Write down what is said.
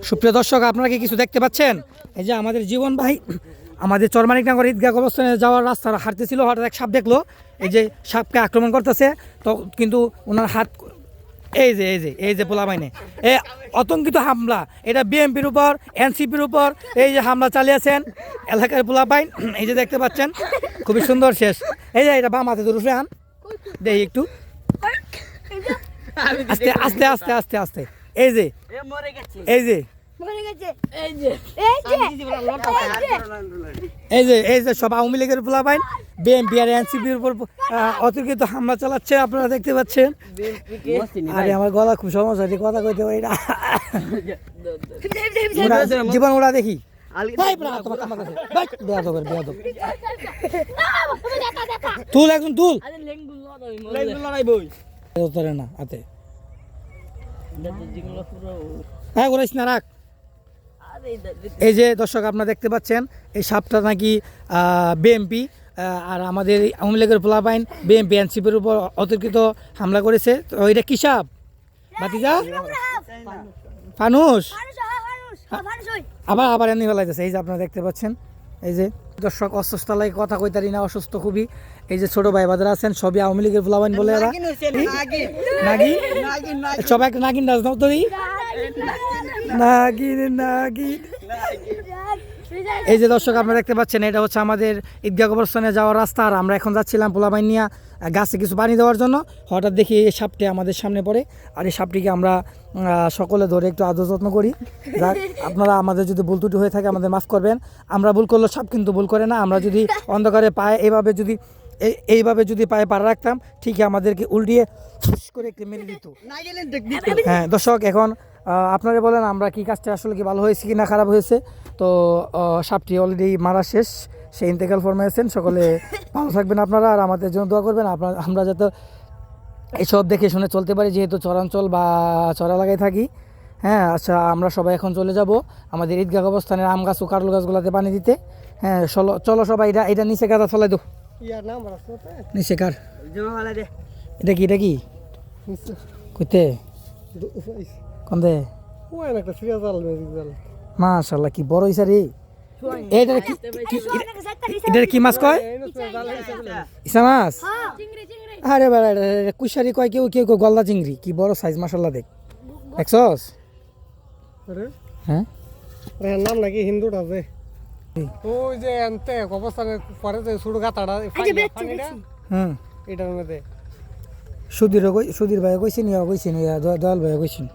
সুপ্রিয় দর্শক, আপনারা কি কিছু দেখতে পাচ্ছেন? এই যে আমাদের জীবন ভাই আমাদের চরমানিকনগর ঈদগাহ কবরস্থানে যাওয়ার রাস্তা হাঁটতেছিল, হঠাৎ এক সাপ দেখলো। এই যে সাপকে আক্রমণ করতেছে, তো কিন্তু ওনার হাত এই যে পোলাপাইনে এই আতঙ্কিত হামলা, এটা বিএনপির উপর এনসিপির উপর এই যে হামলা চালিয়েছেন এলাকার পোলাপাইন। এই যে দেখতে পাচ্ছেন খুবই সুন্দর শেষ। এই যে এটা বাম হাতে ধরে আন দেখি একটু আস্তে আস্তে আস্তে আস্তে আস্তে। এই যে এই যে এই যে সব আওয়ামী লীগের পোলাপাইন বিএনপি আর এনসিপির উপর অতর্কিত হামলা চালাচ্ছে, আপনারা দেখতে পাচ্ছেন। আরে আমার গলা খুব সমস্যা, কথা কইতে পারি না। জীবন ওরা দেখি তুল একদম তুল না হাতে, হ্যাঁ ওরাইস না রাখ। এই যে দর্শক আপনারা দেখতে পাচ্ছেন এই সাপটা নাকি বিএনপি আর আমাদের আওয়ামী লীগের পোলাপাইন বিএনপি এনসিপির উপর অতর্কিত হামলা করেছে। তো এটা কি সাপ ভাতিজা? ফানুস। আবার আবার এমনি ফেলাইতেছে। এই যে আপনারা দেখতে পাচ্ছেন, এই যে দর্শক অসুস্থতায় কথা কইতারি না, অসুস্থ খুবই। এই যে ছোট ভাই বাজার আছেন সবই আওয়ামী লীগের পোলাপাইন বলে এরা নাগিন, সবাই একটা নাগিন রাজ নাও তরি নাগিন নাগিন। এই যে দর্শক আপনারা দেখতে পাচ্ছেন এটা হচ্ছে আমাদের ঈদগাহ কবরস্থানে যাওয়ার রাস্তা। আর আমরা এখন যাচ্ছিলাম পোলাপাইন নিয়ে গাছে কিছু পানি দেওয়ার জন্য। হঠাৎ দেখি এই সাপটি আমাদের সামনে পড়ে, আর এই সাপটিকে আমরা সকলে ধরে একটু আদর যত্ন করি। যাক, আপনারা আমাদের যদি ভুল ত্রুটি হয়ে থাকে আমাদের মাফ করবেন। আমরা ভুল করলে সাপ কিন্তু ভুল করে না। আমরা যদি অন্ধকারে পায়ে এইভাবে যদি পায়ে পাড়া রাখতাম, ঠিকই আমাদেরকে উল্টিয়ে ফুস করে একটু মেরে দিত। হ্যাঁ দর্শক, এখন আপনারা বলেন আমরা কি কাজটা আসলে কি ভালো হয়েছে কি না খারাপ হয়েছে। তো সাপটি অলরেডি মারা শেষ, সে ইন্তেকাল ফরমাইছেন। সকলে ভালো থাকবেন আপনারা, আর আমাদের জন্য দোয়া করবেন। আমরা যাতে এসব দেখে শুনে চলতে পারি, যেহেতু চরাঞ্চল বা চরা এলাকায় থাকি। হ্যাঁ আচ্ছা, আমরা সবাই এখন চলে যাব আমাদের ঈদগাহ অবস্থানের আম গাছ ও কারল গাছগুলোতে পানি দিতে। হ্যাঁ চলো সবাই, এটা নিচে গাদা ফেলাই দো নিচে কার। এটা কি কইতে কন্দে মাশাআল্লাহ কি বড় হইছে রে। এটা কি মাছ কয়? ইসা মাছ? আরে বাবা, কুশারি কয়, কেউ কেউ গলদা চিংড়ি। কি বড় সাইজ মাশাআল্লাহ, দেখছস? হ্যাঁ নাম নাকি হিন্দুটা যে ওই যে আনতে অবস্থানে পরে যে ছোট গাতাটা হুম এটার মধ্যে সুধীর ভাই কইছেন, দয়াল ভাই কইছেন।